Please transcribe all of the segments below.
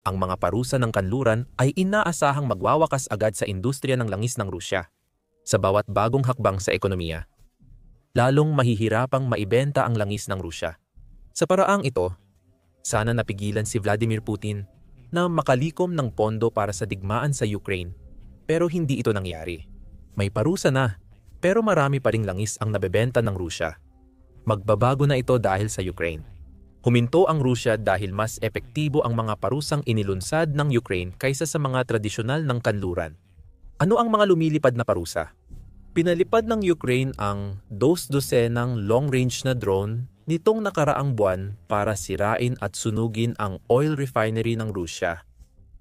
ang mga parusa ng kanluran ay inaasahang magwawakas agad sa industriya ng langis ng Rusya. Sa bawat bagong hakbang sa ekonomiya, lalong mahihirapang maibenta ang langis ng Rusya. Sa paraang ito, sana napigilan si Vladimir Putin na makalikom ng pondo para sa digmaan sa Ukraine, pero hindi ito nangyari. May parusa na, pero marami pa ring langis ang nabebenta ng Rusya. Magbabago na ito dahil sa Ukraine. Huminto ang Rusya dahil mas epektibo ang mga parusang inilunsad ng Ukraine kaysa sa mga tradisyonal ng kanluran. Ano ang mga lumilipad na parusa? Pinalipad ng Ukraine ang 12 long-range na drone nitong nakaraang buwan para sirain at sunugin ang oil refinery ng Rusya.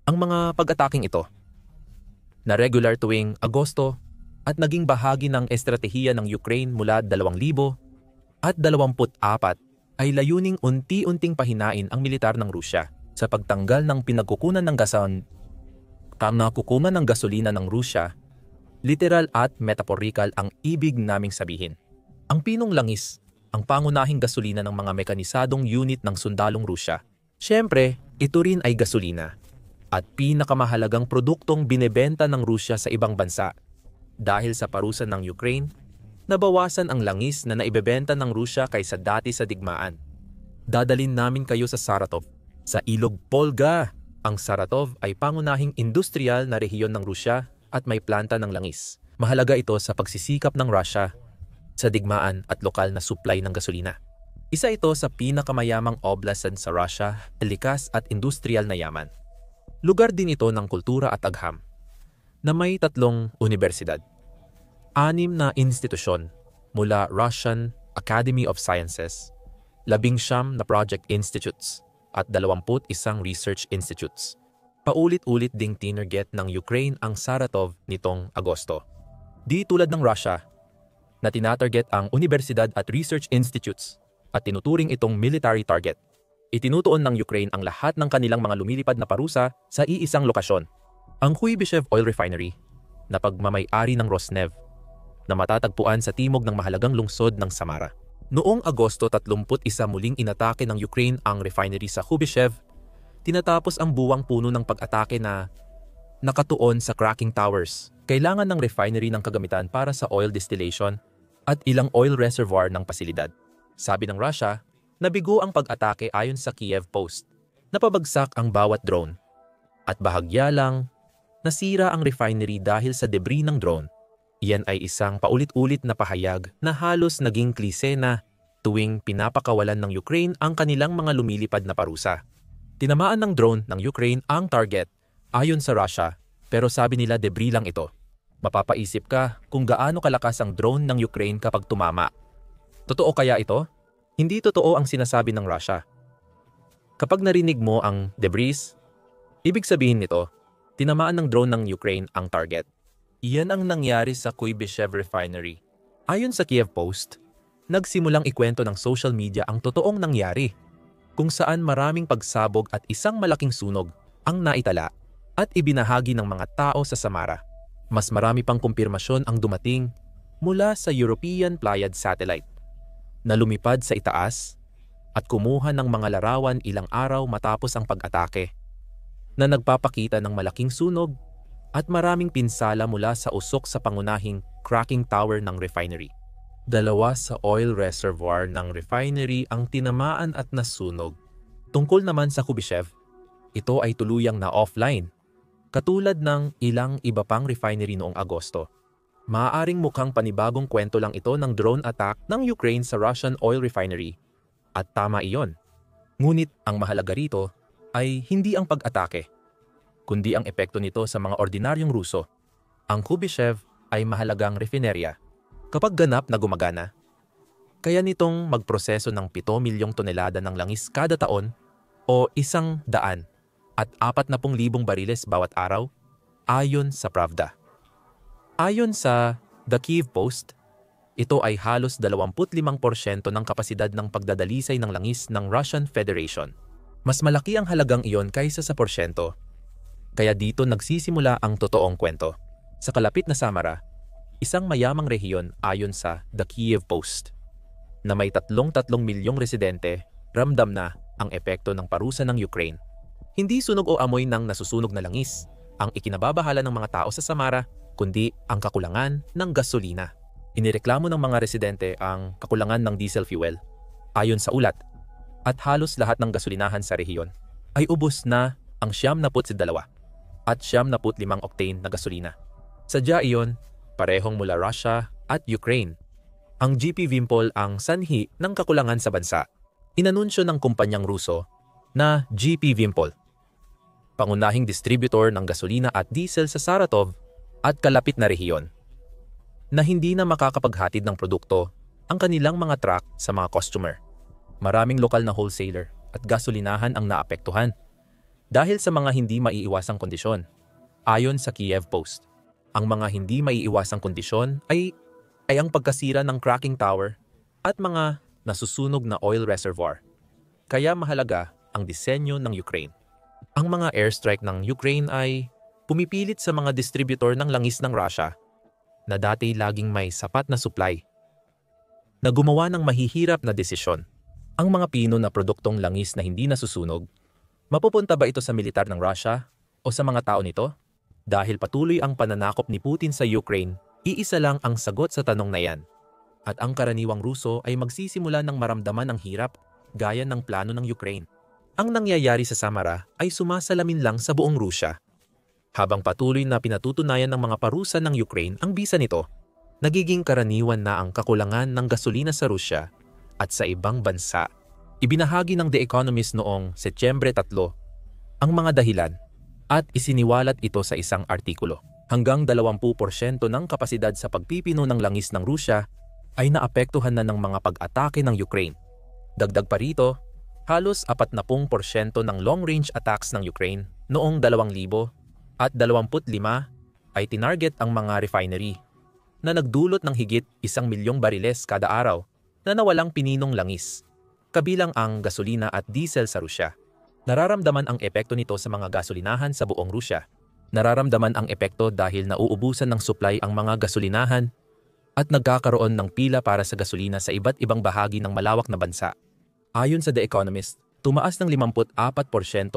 Ang mga pag-ataking ito, na regular tuwing Agosto at naging bahagi ng estratehiya ng Ukraine mula 2024, ay layuning unti-unting pahinain ang militar ng Rusya sa pagtanggal ng pinagkukunan ng gasolina ng Rusya. Literal at metaphorical ang ibig naming sabihin. Ang pinong langis, ang pangunahing gasolina ng mga mekanisadong unit ng sundalong Rusya. Siyempre, ito rin ay gasolina at pinakamahalagang produktong binebenta ng Rusya sa ibang bansa. Dahil sa parusa ng Ukraine, nabawasan ang langis na naibebenta ng Rusya kaysa dati sa digmaan. Dadalin namin kayo sa Saratov, sa Ilog Volga. Ang Saratov ay pangunahing industrial na rehiyon ng Rusya at may planta ng langis. Mahalaga ito sa pagsisikap ng Rusya sa digmaan at lokal na supply ng gasolina. Isa ito sa pinakamayamang oblast sa Rusya, likas at industrial na yaman. Lugar din ito ng kultura at agham, na may 3 universidad, 6 na institusyon mula Russian Academy of Sciences, 19 na project institutes, at 21 research institutes. Paulit-ulit ding tinarget ng Ukraine ang Saratov nitong Agosto. Di tulad ng Russia, na tinatarget ang universidad at research institutes at tinuturing itong military target. Itinutuon ng Ukraine ang lahat ng kanilang mga lumilipad na parusa sa iisang lokasyon. Ang Kuibyshev Oil Refinery, na pagmamay-ari ng Rosneft, na matatagpuan sa timog ng mahalagang lungsod ng Samara. Noong Agosto 31 muling inatake ng Ukraine ang refinery sa Kuibyshev. Tinatapos ang buwang puno ng pag-atake na nakatuon sa cracking towers. Kailangan ng refinery ng kagamitan para sa oil distillation at ilang oil reservoir ng pasilidad. Sabi ng Russia, nabigo ang pag-atake ayon sa Kiev Post. Napabagsak ang bawat drone. At bahagya lang, nasira ang refinery dahil sa debris ng drone. Iyan ay isang paulit-ulit na pahayag na halos naging klise na tuwing pinapakawalan ng Ukraine ang kanilang mga lumilipad na parusa. Tinamaan ng drone ng Ukraine ang target ayon sa Russia, pero sabi nila debris lang ito. Mapapaisip ka kung gaano kalakas ang drone ng Ukraine kapag tumama. Totoo kaya ito? Hindi totoo ang sinasabi ng Russia. Kapag narinig mo ang debris, ibig sabihin nito, tinamaan ng drone ng Ukraine ang target. Iyan ang nangyari sa Kuibyshev Refinery. Ayon sa Kiev Post, nagsimulang ikwento ng social media ang totoong nangyari, kung saan maraming pagsabog at isang malaking sunog ang naitala at ibinahagi ng mga tao sa Samara. Mas marami pang kumpirmasyon ang dumating mula sa European Pleiad Satellite na lumipad sa itaas at kumuha ng mga larawan ilang araw matapos ang pag-atake na nagpapakita ng malaking sunog at maraming pinsala mula sa usok sa pangunahing cracking tower ng refinery. 2 sa oil reservoir ng refinery ang tinamaan at nasunog. Tungkol naman sa Kuibyshev, ito ay tuluyang na offline, katulad ng ilang iba pang refinery noong Agosto. Maaaring mukhang panibagong kwento lang ito ng drone attack ng Ukraine sa Russian oil refinery. At tama iyon. Ngunit ang mahalaga rito ay hindi ang pag-atake, kundi ang epekto nito sa mga ordinaryong Ruso. Ang Kuibyshev ay mahalagang refinerya kapag ganap na gumagana. Kaya nitong magproseso ng 7 milyong tonelada ng langis kada taon o 100 at 40,000 bariles bawat araw, ayon sa Pravda. Ayon sa The Kiev Post, ito ay halos 25% ng kapasidad ng pagdadalisay ng langis ng Russian Federation. Mas malaki ang halagang iyon kaysa sa porsyento. Kaya dito nagsisimula ang totoong kwento. Sa kalapit na Samara, isang mayamang rehiyon ayon sa The Kiev Post, na may 3 milyong residente, ramdam na ang epekto ng parusa ng Ukraine. Hindi sunog o amoy ng nasusunog na langis ang ikinababahala ng mga tao sa Samara, kundi ang kakulangan ng gasolina. Inireklamo ng mga residente ang kakulangan ng diesel fuel. Ayon sa ulat, at halos lahat ng gasolinahan sa rehiyon ay ubos na ang 92 at 75 octane na gasolina. Sadya iyon, parehong mula Russia at Ukraine. Ang GP Vimpol ang sanhi ng kakulangan sa bansa. Inanunsyo ng kumpanyang Ruso na GP Vimpol, pangunahing distributor ng gasolina at diesel sa Saratov at kalapit na rehiyon, na hindi na makakapaghatid ng produkto ang kanilang mga truck sa mga customer. Maraming lokal na wholesaler at gasolinahan ang naapektuhan dahil sa mga hindi maiiwasang kondisyon. Ayon sa Kiev Post, ang mga hindi maiiwasang kondisyon ay ang pagkasira ng cracking tower at mga nasusunog na oil reservoir. Kaya mahalaga ang disenyo ng Ukraine. Ang mga airstrike ng Ukraine ay pumipilit sa mga distributor ng langis ng Russia na dati laging may sapat na supply, na gumawa ng mahihirap na desisyon. Ang mga pino na produktong langis na hindi nasusunog, mapupunta ba ito sa militar ng Russia o sa mga tao nito? Dahil patuloy ang pananakop ni Putin sa Ukraine, iisa lang ang sagot sa tanong na yan. At ang karaniwang Ruso ay magsisimula ng maramdaman ang hirap gaya ng plano ng Ukraine. Ang nangyayari sa Samara ay sumasalamin lang sa buong Rusya. Habang patuloy na pinatutunayan ng mga parusa ng Ukraine ang bisa nito, nagiging karaniwan na ang kakulangan ng gasolina sa Rusya at sa ibang bansa. Ibinahagi ng The Economist noong Setyembre 3 ang mga dahilan at isiniwalat ito sa isang artikulo. Hanggang 20% ng kapasidad sa pagpipino ng langis ng Rusya ay naapektuhan na ng mga pag-atake ng Ukraine. Dagdag pa rito, halos 40% ng long-range attacks ng Ukraine noong 2025 ay tinarget ang mga refinery na nagdulot ng higit 1 milyong bariles kada araw na nawalang pininong langis, kabilang ang gasolina at diesel sa Rusya. Nararamdaman ang epekto nito sa mga gasolinahan sa buong Rusya. Nararamdaman ang epekto dahil nauubusan ng supply ang mga gasolinahan at nagkakaroon ng pila para sa gasolina sa iba't ibang bahagi ng malawak na bansa. Ayon sa The Economist, tumaas ng 54%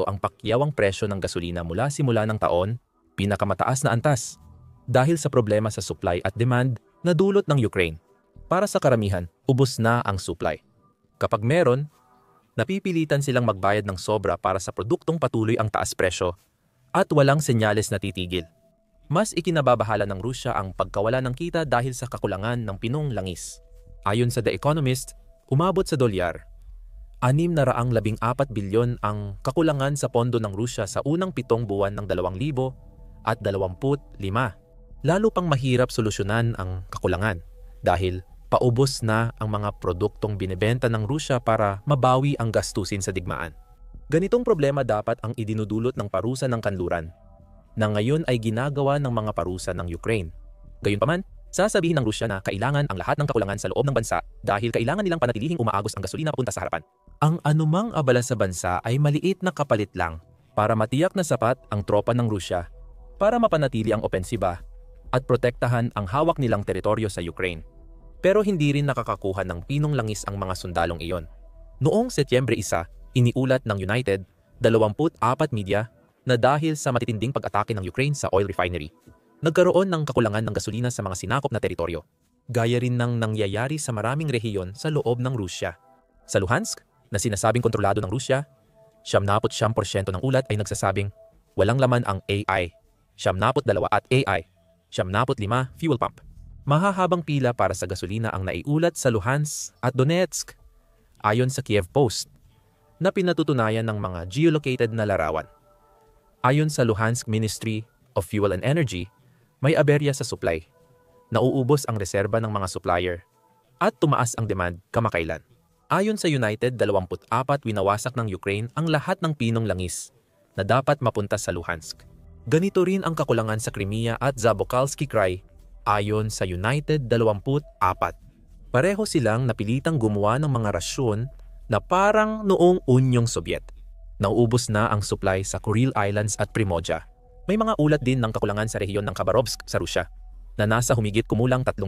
ang pakyawang presyo ng gasolina mula simula ng taon, pinakamataas na antas, dahil sa problema sa supply at demand na dulot ng Ukraine. Para sa karamihan, ubos na ang supply. Kapag meron, napipilitan silang magbayad ng sobra para sa produktong patuloy ang taas presyo at walang senyales na titigil. Mas ikinababahala ng Rusya ang pagkawala ng kita dahil sa kakulangan ng pinong langis. Ayon sa The Economist, umabot sa dolyar 614 bilyon ang kakulangan sa pondo ng Rusya sa unang 7 buwan ng 2025. Lalo pang mahirap solusyonan ang kakulangan dahil paubos na ang mga produktong binebenta ng Rusya para mabawi ang gastusin sa digmaan. Ganitong problema dapat ang idinudulot ng parusa ng kanluran, na ngayon ay ginagawa ng mga parusa ng Ukraine. Gayunpaman, sasabihin ng Rusya na kailangan ang lahat ng kakulangan sa loob ng bansa dahil kailangan nilang panatilihing umaagos ang gasolina papunta sa harapan. Ang anumang abala sa bansa ay maliit na kapalit lang para matiyak na sapat ang tropa ng Rusya para mapanatili ang opensiba at protektahan ang hawak nilang teritoryo sa Ukraine. Pero hindi rin nakakakuha ng pinong langis ang mga sundalong iyon. Noong Setyembre 1, iniulat ng United 24 media na dahil sa matitinding pag-atake ng Ukraine sa oil refinery, nagkaroon ng kakulangan ng gasolina sa mga sinakop na teritoryo. Gaya rin ng nangyayari sa maraming rehiyon sa loob ng Rusya. Sa Luhansk, na sinasabing kontrolado ng Rusya, 79% ng ulat ay nagsasabing walang laman ang AI, 72 at AI, 75 fuel pump. Mahahabang pila para sa gasolina ang naiulat sa Luhansk at Donetsk, ayon sa Kiev Post, na pinatutunayan ng mga geolocated na larawan. Ayon sa Luhansk Ministry of Fuel and Energy, may aberya sa supply. Nauubos ang reserba ng mga supplier at tumaas ang demand kamakailan. Ayon sa United 24, winawasak ng Ukraine ang lahat ng pinong langis na dapat mapunta sa Luhansk. Ganito rin ang kakulangan sa Crimea at Zabokalsky Krai ayon sa United 24. Pareho silang napilitang gumawa ng mga rasyon na parang noong Unyong Sobyet. Nauubos na ang supply sa Kuril Islands at Primoja. May mga ulat din ng kakulangan sa rehiyon ng Khabarovsk sa Rusya na nasa humigit kumulang 3,000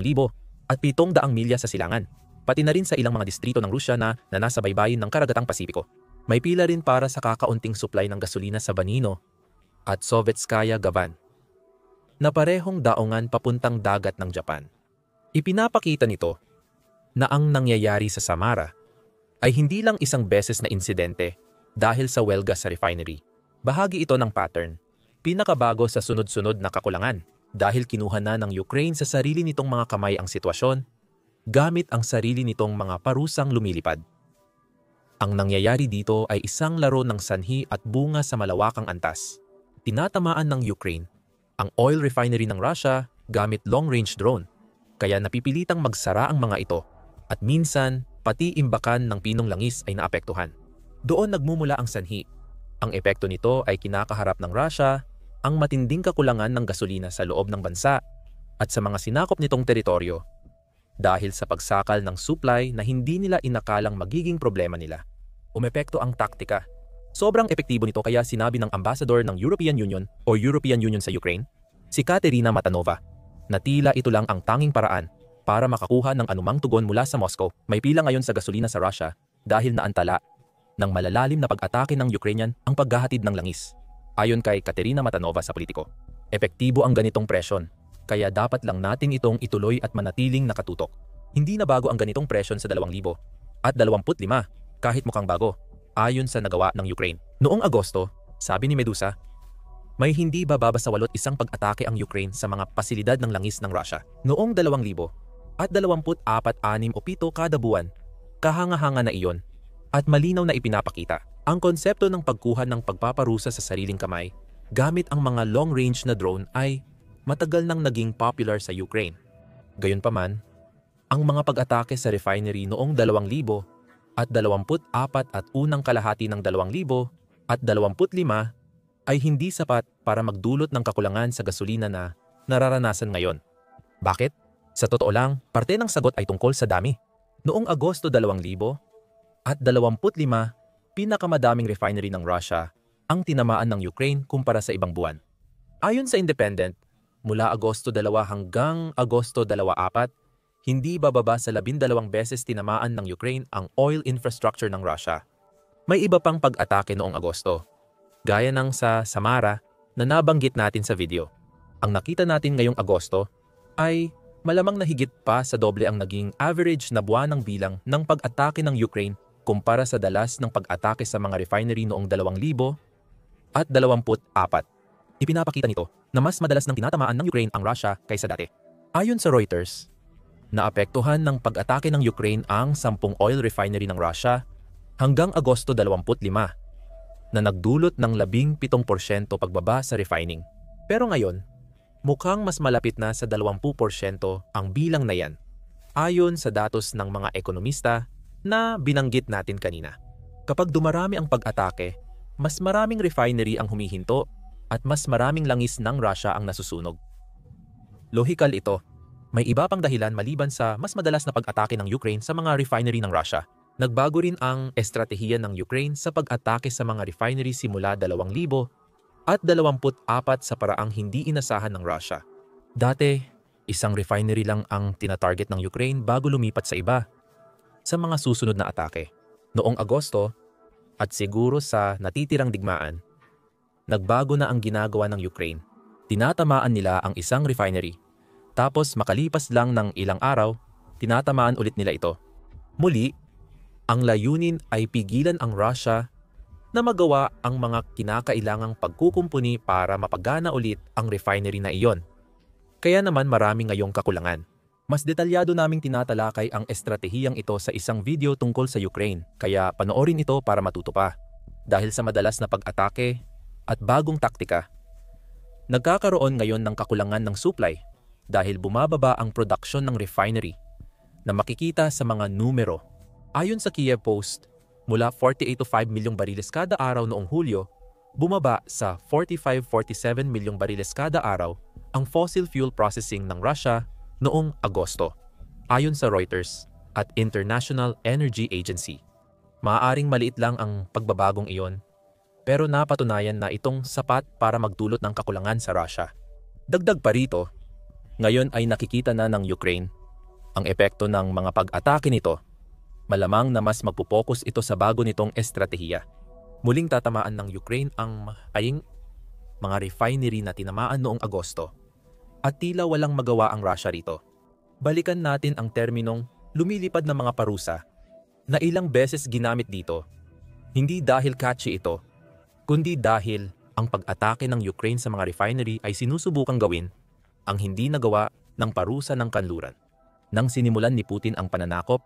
at 700 milya sa silangan, pati na rin sa ilang mga distrito ng Rusya na nasa baybayin ng Karagatang Pasipiko. May pila rin para sa kakaunting supply ng gasolina sa Banino at Sovetskaya Gavan na parehong daungan papuntang dagat ng Japan. Ipinapakita nito na ang nangyayari sa Samara ay hindi lang isang beses na insidente dahil sa welga sa refinery. Bahagi ito ng pattern, pinakabago sa sunod-sunod na kakulangan dahil kinuha na ng Ukraine sa sarili nitong mga kamay ang sitwasyon gamit ang sarili nitong mga parusang lumilipad. Ang nangyayari dito ay isang laro ng sanhi at bunga sa malawakang antas. Tinatamaan ng Ukraine ang oil refinery ng Russia gamit long-range drone, kaya napipilitang magsara ang mga ito at minsan pati imbakan ng pinong langis ay naapektuhan. Doon nagmumula ang sanhi. Ang epekto nito ay kinakaharap ng Russia ang matinding kakulangan ng gasolina sa loob ng bansa at sa mga sinakop nitong teritoryo dahil sa pagsakal ng supply na hindi nila inakalang magiging problema nila. Umepekto ang taktika. Sobrang epektibo nito kaya sinabi ng ambassador ng European Union o European Union sa Ukraine, si Katerina Matanova, na tila ito lang ang tanging paraan para makakuha ng anumang tugon mula sa Moscow. May pila ngayon sa gasolina sa Russia dahil naantala ng malalalim na pag-atake ng Ukrainian ang paghahatid ng langis. Ayon kay Katerina Matanova sa Politiko, epektibo ang ganitong presyon, kaya dapat lang natin itong ituloy at manatiling nakatutok. Hindi na bago ang ganitong presyon sa 2025 kahit mukhang bago, ayon sa nagawa ng Ukraine. Noong Agosto, sabi ni Medusa, may hindi bababa sa 81 pag-atake ang Ukraine sa mga pasilidad ng langis ng Russia. Noong 2024 o 7 kada buwan, kahanga-hanga na iyon at malinaw na ipinapakita ang konsepto ng pagkuha ng pagpaparusa sa sariling kamay gamit ang mga long-range na drone ay matagal nang naging popular sa Ukraine. Gayunpaman, ang mga pag-atake sa refinery noong 2024 at unang kalahati ng 2025 ay hindi sapat para magdulot ng kakulangan sa gasolina na nararanasan ngayon. Bakit? Sa totoo lang, parte ng sagot ay tungkol sa dami. Noong Agosto 2025, pinakamadaming refinery ng Russia ang tinamaan ng Ukraine kumpara sa ibang buwan. Ayon sa Independent, mula Agosto 2 hanggang Agosto 24, hindi bababa sa 12 beses tinamaan ng Ukraine ang oil infrastructure ng Russia. May iba pang pag-atake noong Agosto, gaya ng sa Samara na nabanggit natin sa video. Ang nakita natin ngayong Agosto ay malamang na higit pa sa doble ang naging average na buwanang bilang ng pag-atake ng Ukraine kumpara sa dalas ng pag-atake sa mga refinery noong 2024. Ipinapakita nito na mas madalas nang tinatamaan ng Ukraine ang Russia kaysa dati. Ayon sa Reuters, naapektuhan ng pag-atake ng Ukraine ang 10 oil refinery ng Russia hanggang Agosto 25 na nagdulot ng 17% pagbaba sa refining. Pero ngayon, mukhang mas malapit na sa 20% ang bilang na yan, ayon sa datos ng mga ekonomista na binanggit natin kanina. Kapag dumarami ang pag-atake, mas maraming refinery ang humihinto at mas maraming langis ng Russia ang nasusunog. Lohikal ito. May iba pang dahilan maliban sa mas madalas na pag-atake ng Ukraine sa mga refinery ng Russia. Nagbago rin ang estratehiya ng Ukraine sa pag-atake sa mga refinery simula 2024 sa paraang hindi inasahan ng Russia. Dati, isang refinery lang ang tinatarget ng Ukraine bago lumipat sa iba sa mga susunod na atake. Noong Agosto, at siguro sa natitirang digmaan, nagbago na ang ginagawa ng Ukraine. Tinatamaan nila ang isang refinery. Tapos makalipas lang ng ilang araw, tinatamaan ulit nila ito. Muli, ang layunin ay pigilan ang Russia na magawa ang mga kinakailangang pagkukumpuni para mapagana ulit ang refinery na iyon. Kaya naman marami ngayong kakulangan. Mas detalyado naming tinatalakay ang estratehiyang ito sa isang video tungkol sa Ukraine, kaya panoorin ito para matuto pa. Dahil sa madalas na pag-atake at bagong taktika, nagkakaroon ngayon ng kakulangan ng supply dahil bumababa ang produksyon ng refinery na makikita sa mga numero. Ayon sa Kiev Post, mula 48 to 5 milyong bariles kada araw noong Hulyo, bumaba sa 45-47 milyong bariles kada araw ang fossil fuel processing ng Russia noong Agosto, ayon sa Reuters at International Energy Agency. Maaaring maliit lang ang pagbabagong iyon, pero napatunayan na itong sapat para magdulot ng kakulangan sa Russia. Dagdag pa rito, ngayon ay nakikita na ng Ukraine ang epekto ng mga pag-atake nito Malamang na mas magpupokus ito sa bago nitong estratehiya. Muling tatamaan ng Ukraine ang mga refinery na tinamaan noong Agosto. At tila walang magawa ang Russia rito. Balikan natin ang terminong lumilipad na mga parusa na ilang beses ginamit dito. Hindi dahil catchy ito, kundi dahil ang pag-atake ng Ukraine sa mga refinery ay sinusubukang gawin ang hindi nagawa ng parusa ng kanluran. Nang sinimulan ni Putin ang pananakop,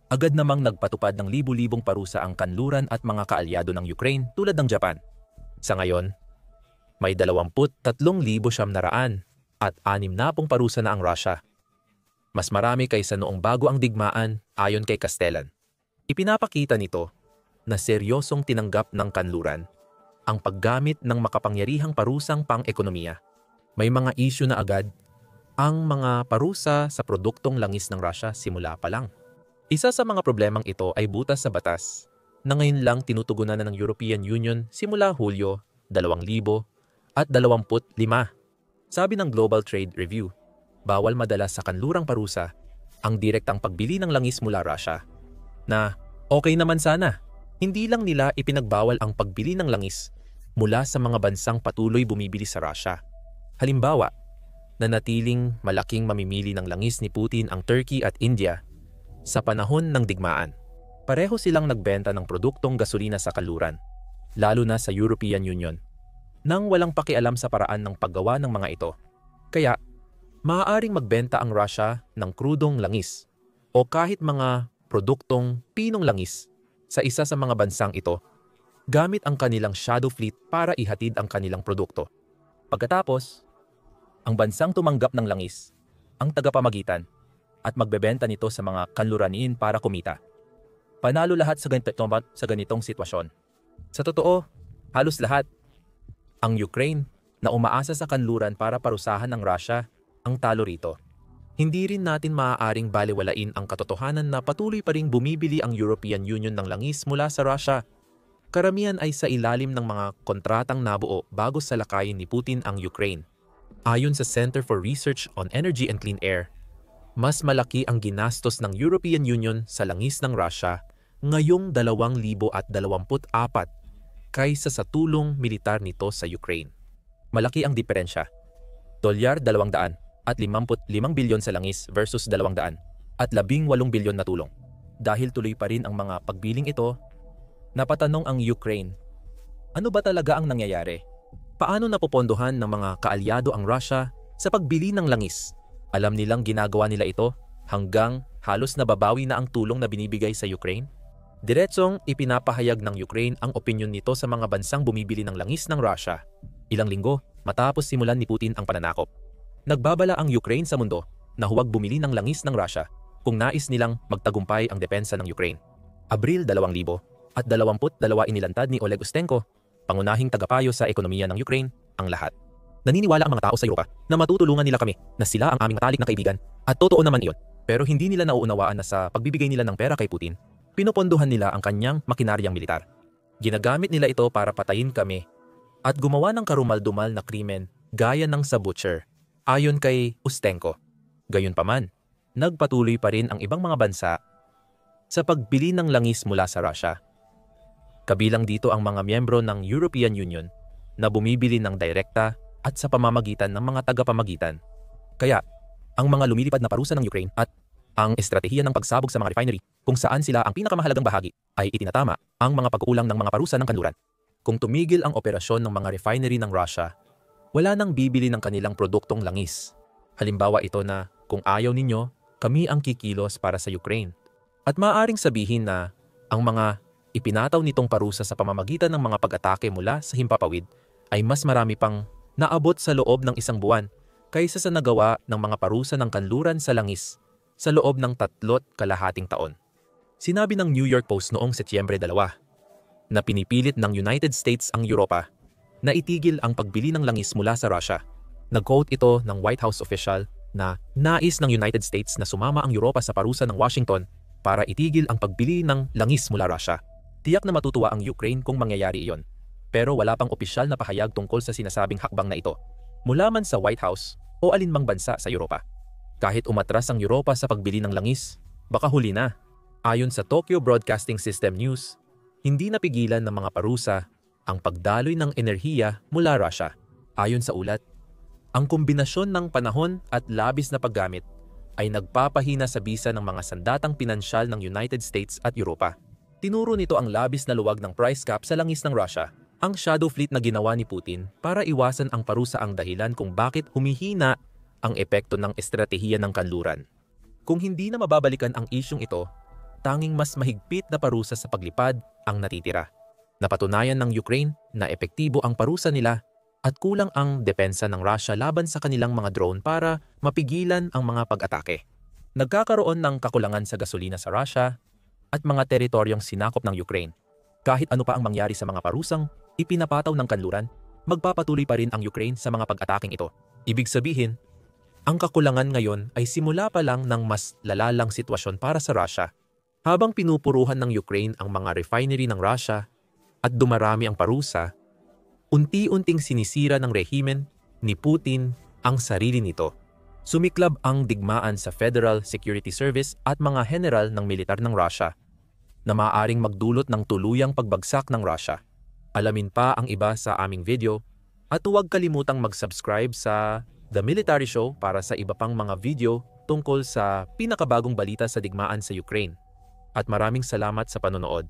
agad namang nagpatupad ng libu-libong parusa ang kanluran at mga kaalyado ng Ukraine tulad ng Japan. Sa ngayon, may 23,900 at 60 parusa na ang Russia. Mas marami kaysa noong bago ang digmaan ayon kay Castellan. Ipinapakita nito na seryosong tinanggap ng kanluran ang paggamit ng makapangyarihang parusang pang-ekonomiya. May mga issue na agad ang mga parusa sa produktong langis ng Russia simula pa lang. Isa sa mga problemang ito ay butas sa batas na ngayon lang tinutugunan na ng European Union simula Hulyo 2025. Sabi ng Global Trade Review, bawal madalas sa kanlurang parusa ang direktang pagbili ng langis mula Russia. Na okay naman sana, hindi lang nila ipinagbawal ang pagbili ng langis mula sa mga bansang patuloy bumibili sa Russia. Halimbawa, nanatiling malaking mamimili ng langis ni Putin ang Turkey at India sa panahon ng digmaan. Pareho silang nagbenta ng produktong gasolina sa kanluran, lalo na sa European Union, nang walang pakialam sa paraan ng paggawa ng mga ito. Kaya, maaaring magbenta ang Russia ng krudong langis o kahit mga produktong pinong langis sa isa sa mga bansang ito gamit ang kanilang shadow fleet para ihatid ang kanilang produkto. Pagkatapos, ang bansang tumanggap ng langis, ang tagapamagitan, at magbebenta nito sa mga kanluraniin para kumita. Panalo lahat sa ganitong sitwasyon. Sa totoo, halos lahat. Ang Ukraine na umaasa sa kanluran para parusahan ng Russia ang talo rito. Hindi rin natin maaaring balewalain ang katotohanan na patuloy pa ring bumibili ang European Union ng langis mula sa Russia. Karamihan ay sa ilalim ng mga kontratang nabuo bago salakayin ni Putin ang Ukraine. Ayon sa Center for Research on Energy and Clean Air, mas malaki ang ginastos ng European Union sa langis ng Russia ngayong 2024 kaysa sa tulong militar nito sa Ukraine. Malaki ang diferensya. $255 bilyon sa langis versus 218 bilyon na tulong. Dahil tuloy pa rin ang mga pagbiling ito, napatanong ang Ukraine, ano ba talaga ang nangyayari? Paano napopondohan ng mga kaalyado ang Russia sa pagbili ng langis? Alam nilang ginagawa nila ito hanggang halos nababawi na ang tulong na binibigay sa Ukraine? Diretsong ipinapahayag ng Ukraine ang opinyon nito sa mga bansang bumibili ng langis ng Russia. Ilang linggo matapos simulan ni Putin ang pananakop. Nagbabala ang Ukraine sa mundo na huwag bumili ng langis ng Russia kung nais nilang magtagumpay ang depensa ng Ukraine. Abril 2022 inilantad ni Oleg Ustenko, pangunahing tagapayo sa ekonomiya ng Ukraine, ang lahat. Naniniwala ang mga tao sa Europa na matutulungan nila kami na sila ang aming matalik na kaibigan at totoo naman iyon. Pero hindi nila nauunawaan na sa pagbibigay nila ng pera kay Putin, pinupondohan nila ang kanyang makinaryang militar. Ginagamit nila ito para patayin kami at gumawa ng karumal-dumal na krimen gaya ng sa Butcher, ayon kay Ustenko. Gayunpaman, nagpatuloy pa rin ang ibang mga bansa sa pagbili ng langis mula sa Russia. Kabilang dito ang mga miyembro ng European Union na bumibili ng direkta at sa pamamagitan ng mga tagapamagitan. Kaya, ang mga lumilipad na parusa ng Ukraine at ang estratehiya ng pagsabog sa mga refinery kung saan sila ang pinakamahalagang bahagi ay itinatama ang mga pagkukulang ng mga parusa ng kanluran. Kung tumigil ang operasyon ng mga refinery ng Russia, wala nang bibili ng kanilang produktong langis. Halimbawa ito na kung ayaw ninyo, kami ang kikilos para sa Ukraine. At maaaring sabihin na ang mga ipinataw nitong parusa sa pamamagitan ng mga pag-atake mula sa himpapawid ay mas marami pang naabot sa loob ng isang buwan kaysa sa nagawa ng mga parusa ng kanluran sa langis sa loob ng 3.5 taon. Sinabi ng New York Post noong Setyembre 2 na pinipilit ng United States ang Europa na itigil ang pagbili ng langis mula sa Russia. Nag-quote ito ng White House official na nais ng United States na sumama ang Europa sa parusa ng Washington para itigil ang pagbili ng langis mula Russia. Tiyak na matutuwa ang Ukraine kung mangyayari iyon. Pero wala pang opisyal na pahayag tungkol sa sinasabing hakbang na ito mula man sa White House o alinmang bansa sa Europa. Kahit umatras ang Europa sa pagbili ng langis, baka huli na. Ayon sa Tokyo Broadcasting System News, hindi napigilan ng mga parusa ang pagdaloy ng enerhiya mula Russia. Ayon sa ulat, ang kombinasyon ng panahon at labis na paggamit ay nagpapahina sa bisa ng mga sandatang pinansyal ng United States at Europa. Tinuro nito ang labis na luwag ng price cap sa langis ng Russia, ang shadow fleet na ginawa ni Putin para iwasan ang parusa ang dahilan kung bakit humihina ang epekto ng estratehiya ng kanluran. Kung hindi na mababalikan ang isyong ito, tanging mas mahigpit na parusa sa paglipad ang natitira. Napatunayan ng Ukraine na epektibo ang parusa nila at kulang ang depensa ng Russia laban sa kanilang mga drone para mapigilan ang mga pag-atake. Nagkakaroon ng kakulangan sa gasolina sa Russia at mga teritoryong sinakop ng Ukraine. Kahit ano pa ang mangyari sa mga parusang ipinapataw ng kanluran, magpapatuloy pa rin ang Ukraine sa mga pag-ataking ito. Ibig sabihin, ang kakulangan ngayon ay simula pa lang ng mas lalalang sitwasyon para sa Russia. Habang pinupuruhan ng Ukraine ang mga refinery ng Russia at dumarami ang parusa, unti-unting sinisira ng rehimen ni Putin ang sarili nito. Sumiklab ang digmaan sa Federal Security Service at mga general ng militar ng Russia na maaaring magdulot ng tuluyang pagbagsak ng Russia. Alamin pa ang iba sa aming video at huwag kalimutang mag-subscribe sa The Military Show para sa iba pang mga video tungkol sa pinakabagong balita sa digmaan sa Ukraine. At maraming salamat sa panonood.